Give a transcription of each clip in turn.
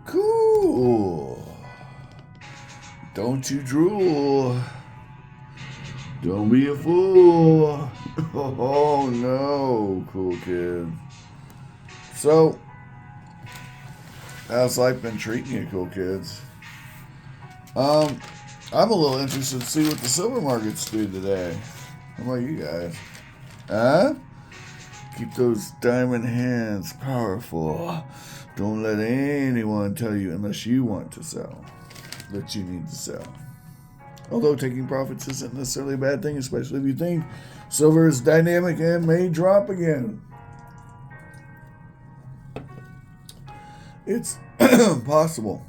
Cool. Don't you drool. Don't be a fool. Oh no, cool kid. So, how's life been treating you, cool kids? I'm a little interested to see what the silver markets do today. How about you guys? Huh? Keep those diamond hands powerful. Don't let anyone tell you, unless you want to sell, that you need to sell. Although taking profits isn't necessarily a bad thing, especially if you think silver is dynamic and may drop again. It's possible.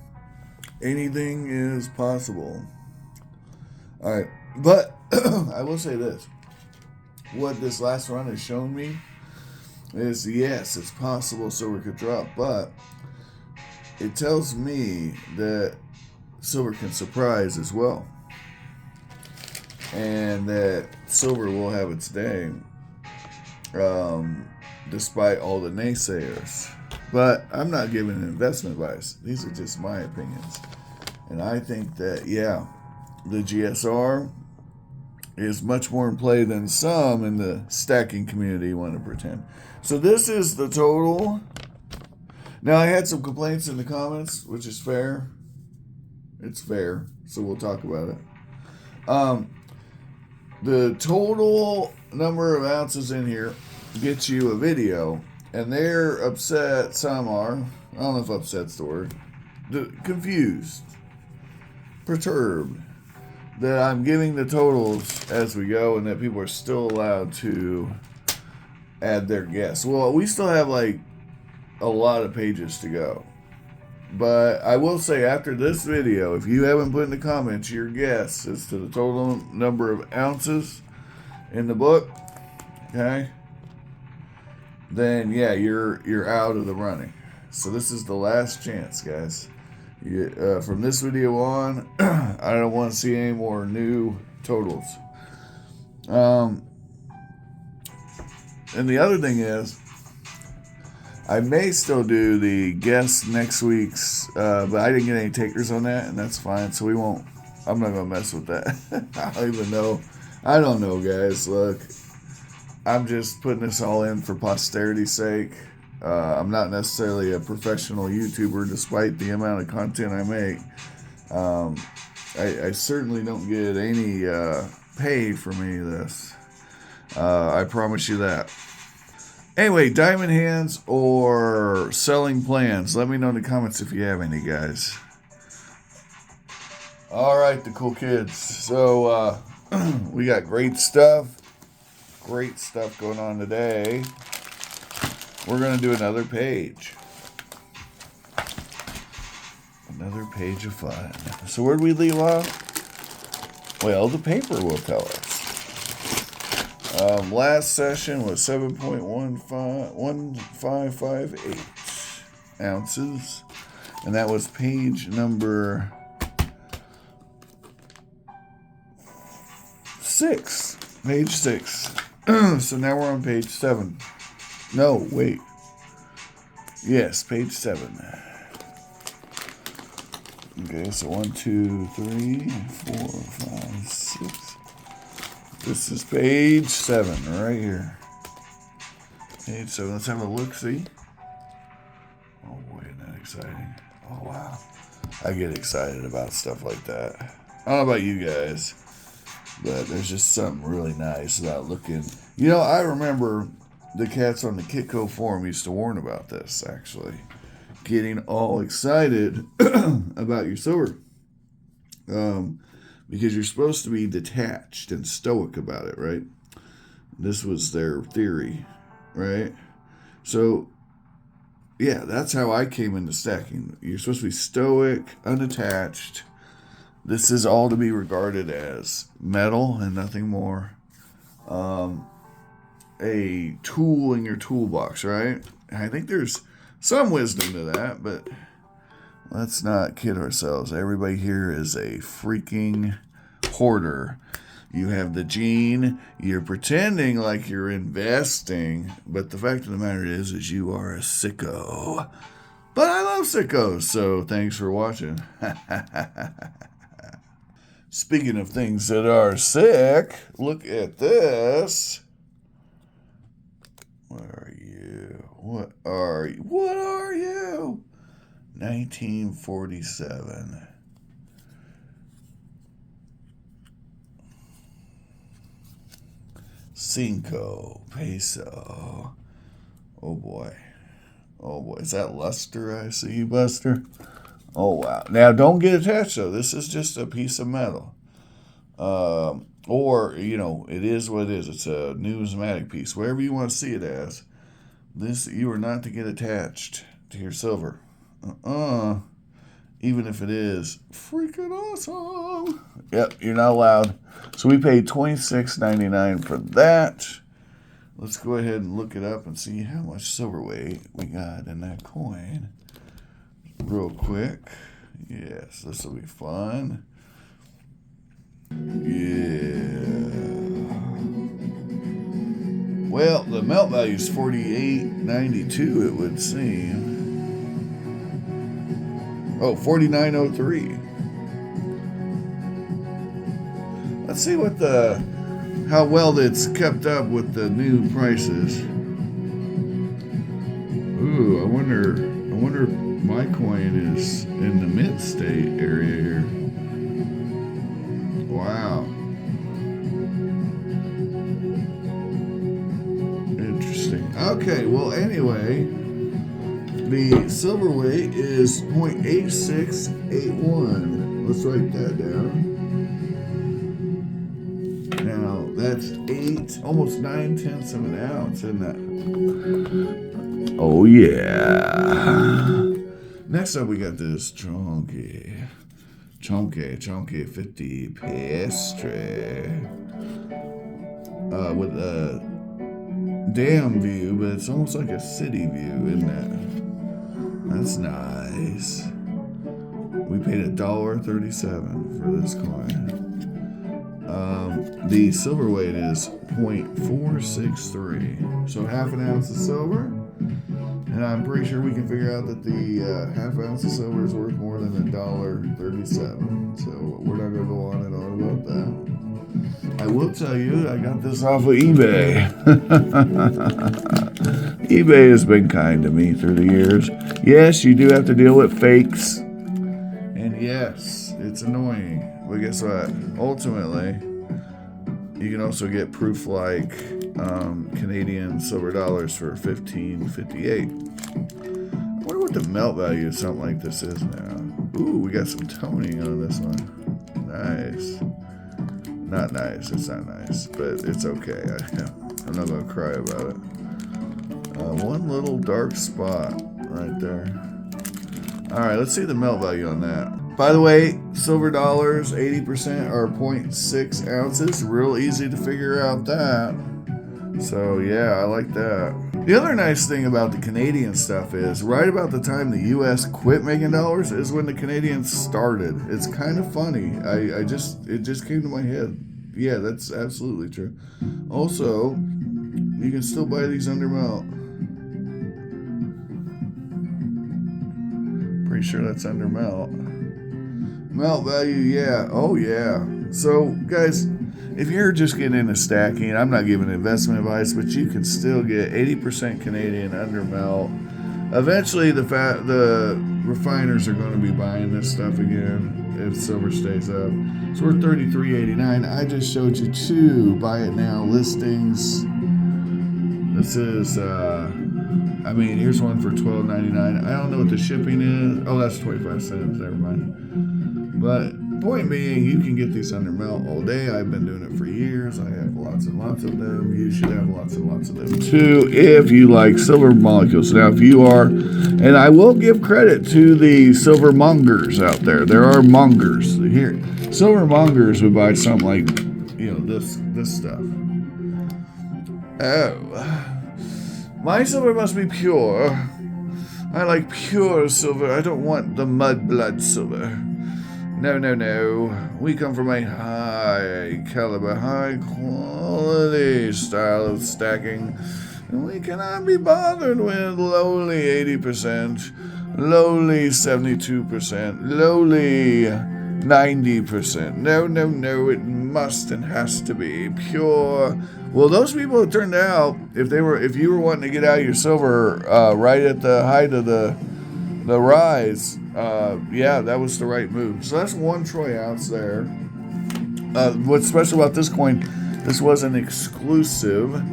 Anything is possible. Alright, but I will say this. What this last run has shown me is, yes, it's possible silver could drop, but it tells me that silver can surprise as well. And that silver will have its day, despite all the naysayers. But I'm not giving investment advice. These are just my opinions. And I think that, yeah, the GSR is much more in play than some in the stacking community want to pretend. So this is the total. Now, I had some complaints in the comments, which is fair. It's fair, so we'll talk about it. The total number of ounces in here gets you a video, and they're upset. Some are. I don't know if upset's the word. Confused. Perturbed. That I'm giving the totals as we go, and that people are still allowed to add their guess. Well, we still have like a lot of pages to go. But I will say, after this video, if you haven't put in the comments your guess as to the total number of ounces in the book, okay, then yeah, you're out of the running. So this is the last chance, guys. From this video on, I don't want to see any more new totals. And the other thing is, I may still do the guess next week's, but I didn't get any takers on that, and that's fine. So we won't. I'm not gonna mess with that. I don't even know. I don't know, guys. Look, I'm just putting this all in for posterity's sake. I'm not necessarily a professional YouTuber, despite the amount of content I make. I certainly don't get any pay from any of this. I promise you that. Anyway, diamond hands or selling plans. Let me know in the comments if you have any, guys. All right, the cool kids. So we got great stuff going on today. We're going to do another page. Another page of fun. So where did we leave off? Well, the paper will tell us. Last session was 7.1558 ounces. And that was page number 6. Page 6. So now we're on page 7. No, wait. Yes, page 7. Okay, so 1, 2, 3, 4, 5, 6. This is page 7 right here. Page 7. Let's have a look-see. Oh boy, isn't that exciting. Oh wow. I get excited about stuff like that. I don't know about you guys, but there's just something really nice about looking. You know, I remember the cats on the Kitco forum used to warn about this, actually. Getting all excited about your silver. Because you're supposed to be detached and stoic about it, right? This was their theory, right? So, yeah, that's how I came into stacking. You're supposed to be stoic, unattached. This is all to be regarded as metal and nothing more. A tool in your toolbox, right? I think there's some wisdom to that, but let's not kid ourselves. Everybody here is a freaking hoarder. You have the gene. You're pretending like you're investing, but the fact of the matter is you are a sicko. But I love sickos, so thanks for watching. Speaking of things that are sick, look at this. What are you? What are you? What are you? 1947. Cinco peso. Oh boy. Oh boy. Is that luster I see, Buster? Oh wow. Now don't get attached though. This is just a piece of metal. Or, you know, it is what it is. It's a numismatic piece. Wherever you want to see it as. This, you are not to get attached to your silver. Even if it is freaking awesome. Yep, you're not allowed. So we paid $26.99 for that. Let's go ahead and look it up and see how much silver weight we got in that coin. Real quick. Yes, this will be fun. Yeah. Well, the melt value is $48.92, it would seem. Oh, $49.03. Let's see what how well it's kept up with the new prices. Ooh, I wonder if my coin is in the mint state area here. Wow. Interesting. Okay, well, anyway, the silver weight is 0.8681. Let's write that down. Now, that's almost 9/10 of an ounce, isn't that? Oh, yeah. Next up, we got this chunky 50 pastry with a dam view, but it's almost like a city view, isn't it? That's nice. We paid $1.37 for this coin. The silver weight is 0.463, so half an ounce of silver. And I'm pretty sure we can figure out that the half ounce of silver is worth more than $1.37. So we're not going to go on and on about that. I will tell you, I got this off of eBay. eBay has been kind to me through the years. Yes, you do have to deal with fakes. And yes, it's annoying. But guess what? Ultimately, you can also get proof like Canadian silver dollars for $15.58. I wonder what the melt value of something like this is now. Ooh, we got some toning on this one. Nice. Not nice. It's not nice, but it's okay. I'm not going to cry about it. One little dark spot right there. All right, let's see the melt value on that. By the way, silver dollars, 80% are 0.6 ounces. Real easy to figure out that. So yeah, I like that. The other nice thing about the Canadian stuff is right about the time the US quit making dollars is when the Canadians started. It's kind of funny. It just came to my head. Yeah, that's absolutely true. Also, you can still buy these under melt. Pretty sure that's under melt. Melt value, yeah. Oh, yeah. So, guys, if you're just getting into stacking, I'm not giving investment advice, but you can still get 80% Canadian under melt. Eventually, the refiners are going to be buying this stuff again if silver stays up. It's worth $33.89. I just showed you two buy it now listings. This is, here's one for $12.99. I don't know what the shipping is. Oh, that's 25 cents. Never mind. But point being, you can get these under melt all day. I've been doing it for years. I have lots and lots of them. You should have lots and lots of them too if you like silver molecules. Now, if you are, and I will give credit to the silver mongers out there. There are mongers here. Silver mongers would buy something like, this stuff. Oh, my silver must be pure. I like pure silver. I don't want the mud blood silver. No. We come from a high caliber, high quality style of stacking. And we cannot be bothered with lowly 80% lowly 72%, lowly 90%. No, no, no, it must and has to be pure. Well, those people, it turned out, if you were wanting to get out of your silver right at the height of the rise, yeah, that was the right move. So that's 1 troy ounce there. What's special about this coin, this was an exclusive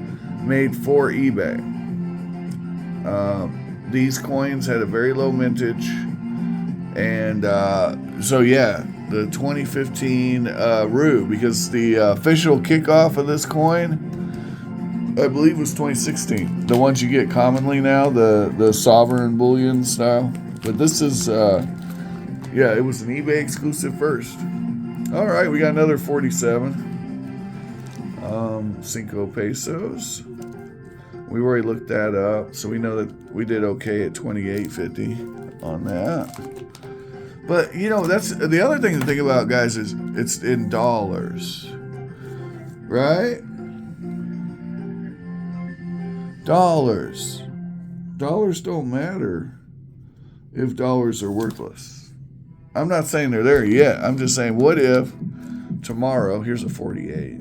made for eBay. These coins had a very low mintage, and so yeah, the 2015 Rue, because the official kickoff of this coin, I believe, was 2016. The ones you get commonly now, the sovereign bullion style, but this is yeah, it was an eBay exclusive first. All right, we got another 47 Cinco pesos. We already looked that up, so we know that we did okay at 28.50 on that. But you know, that's the other thing to think about, guys, is it's in dollars, right? Dollars don't matter if dollars are worthless. I'm not saying they're there yet. I'm just saying, what if tomorrow, here's a 48.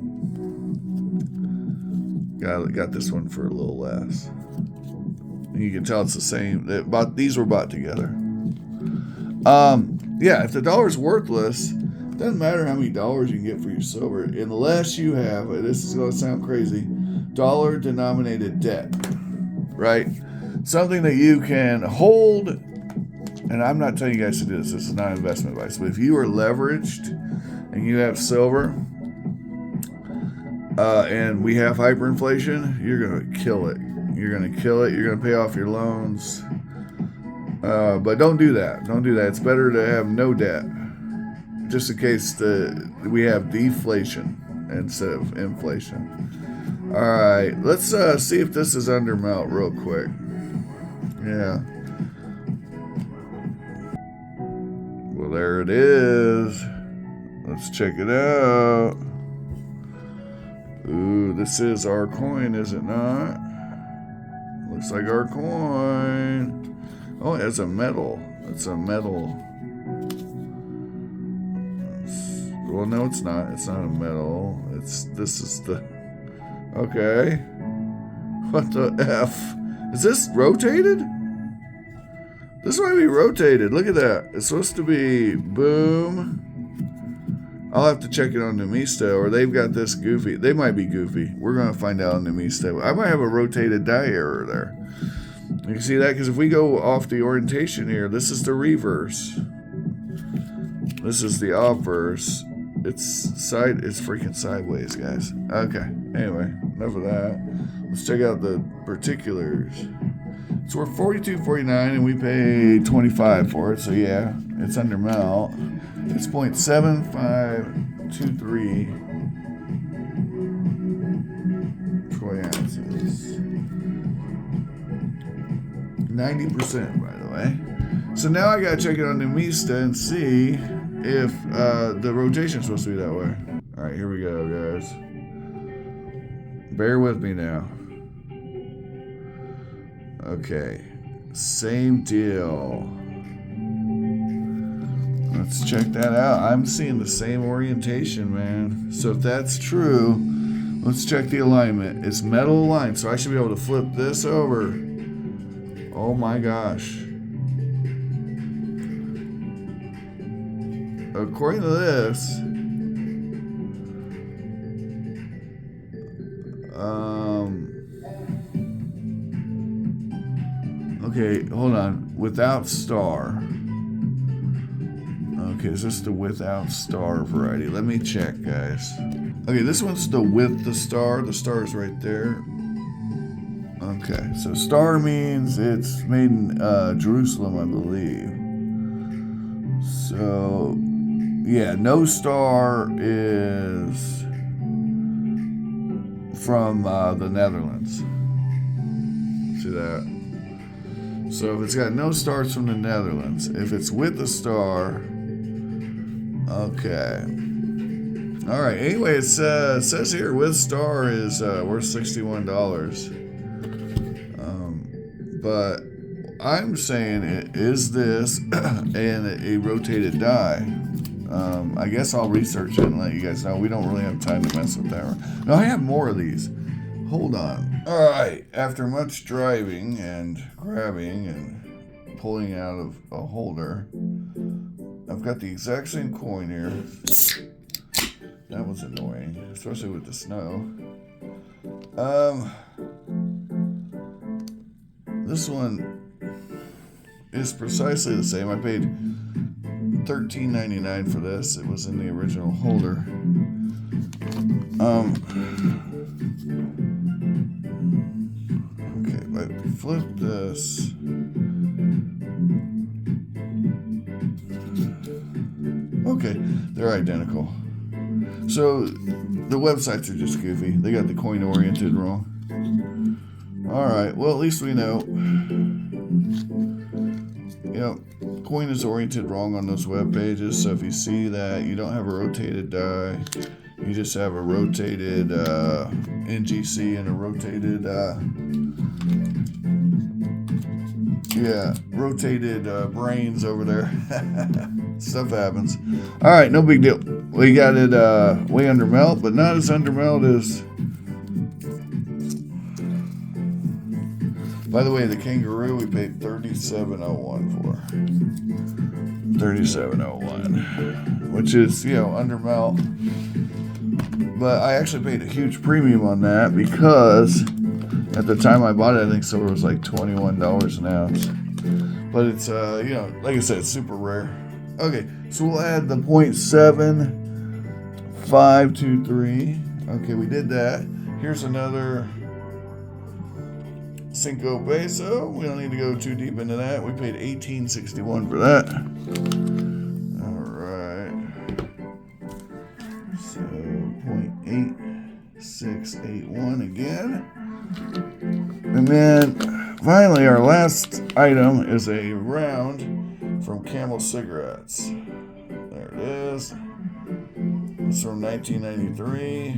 Got this one for a little less. And you can tell it's the same. These were bought together. Yeah, if the dollar's worthless, it doesn't matter how many dollars you can get for your silver, unless you have, this is going to sound crazy, dollar-denominated debt, right? Something that you can hold, and I'm not telling you guys to do this. This is not investment advice, but if you are leveraged and you have silver, and we have hyperinflation, you're going to kill it. You're going to kill it. You're going to pay off your loans. But don't do that. Don't do that. It's better to have no debt, just in case we have deflation instead of inflation. All right, let's see if this is under melt real quick. Yeah. Well, there it is. Let's check it out. Ooh, this is our coin, is it not? Looks like our coin. Oh, it's a metal. It's a metal. Well, no, it's not. It's not a metal. This is the... Okay. What the F? Is this rotated? This might be rotated. Look at that. It's supposed to be boom. I'll have to check it on Numisto, or they've got this goofy. They might be goofy. We're going to find out on Numisto. I might have a rotated die error there. You can see that because if we go off the orientation here, this is the reverse. This is the obverse. It's freaking sideways, guys. Okay. Anyway, enough of that. Let's check out the particulars. So we're 42.49 and we paid 25 for it. So yeah, it's under melt. It's 0.7523 troy ounces. 90%, by the way. So now I gotta check it on Numista and see if the rotation's supposed to be that way. All right, here we go, guys. Bear with me now. Okay, same deal. Let's check that out. I'm seeing the same orientation, man. So if that's true, let's check the alignment. It's metal aligned, so I should be able to flip this over. Oh my gosh. According to this, okay, hold on. Without star. Okay, is this the without star variety? Let me check, guys. Okay, this one's the with the star. The star is right there. Okay, so star means it's made in Jerusalem, I believe. So, yeah, no star is from the Netherlands. See that? So if it's got no stars from the Netherlands, if it's with the star, okay. All right. Anyway, it says here with star is worth $61. But I'm saying, is this and a rotated die? I guess I'll research it and let you guys know. We don't really have time to mess with that. No, I have more of these. Hold on. All right. After much driving and grabbing and pulling out of a holder, I've got the exact same coin here. That was annoying, especially with the snow. This one is precisely the same. I paid $13.99 for this. It was in the original holder. Okay, if I flip this. Okay, they're identical. So the websites are just goofy. They got the coin oriented wrong. Alright, well, at least we know. Yep, coin is oriented wrong on those web pages. So if you see that you don't have a rotated die, you just have a rotated NGC and a rotated rotated brains over there. Stuff happens. Alright, no big deal. We got it way under melt, but not as under melt as... By the way, the kangaroo we paid $37.01 for. $37.01, which is, under melt. But I actually paid a huge premium on that because at the time I bought it, I think silver was like $21 an ounce. But it's, like I said, it's super rare. Okay, so we'll add the 0.7523. Okay, we did that. Here's another Cinco Peso. We don't need to go too deep into that. We paid $18.61 for that. All right. So 0.8681 again. And then finally, our last item is a round from Camel Cigarettes. There it is. It's from 1993.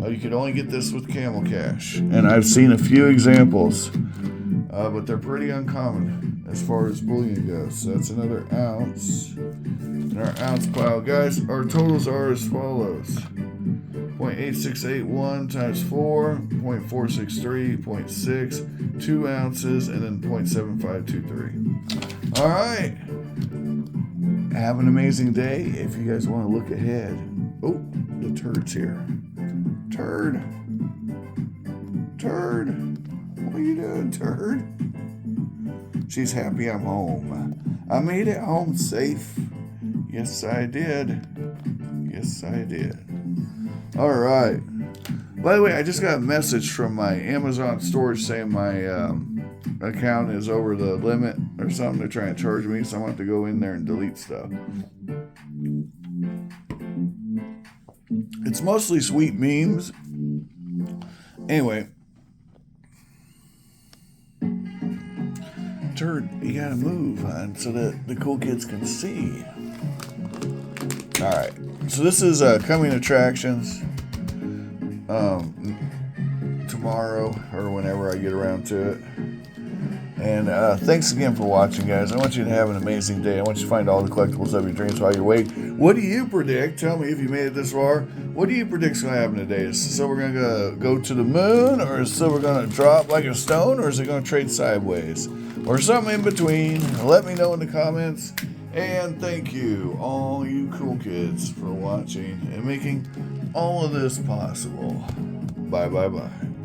You could only get this with Camel Cash, and I've seen a few examples, but they're pretty uncommon as far as bullion goes. So that's another ounce in our ounce pile, guys. Our totals are as follows: 0.8681 times 4, 0.463, 0.6, 2 ounces, and then 0.7523. All right. Have an amazing day. If you guys want to look ahead. Oh, the turd's here. Turd. What are you doing, Turd? She's happy I'm home. I made it home safe. Yes, I did. All right. By the way, I just got a message from my Amazon storage saying my account is over the limit or something. They're trying to charge me, so I'm going to have to go in there and delete stuff. It's mostly sweet memes. Anyway. Turd, you gotta move, hon, so that the cool kids can see. Alright. So this is coming attractions tomorrow or whenever I get around to it. And thanks again for watching, guys. I want you to have an amazing day. I want you to find all the collectibles of your dreams while you're awake. What do you predict? Tell me if you made it this far. What do you predict is going to happen today? Is silver going to go to the moon? Or is silver going to drop like a stone? Or is it going to trade sideways? Or something in between? Let me know in the comments. And thank you, all you cool kids, for watching and making all of this possible. Bye, bye, bye.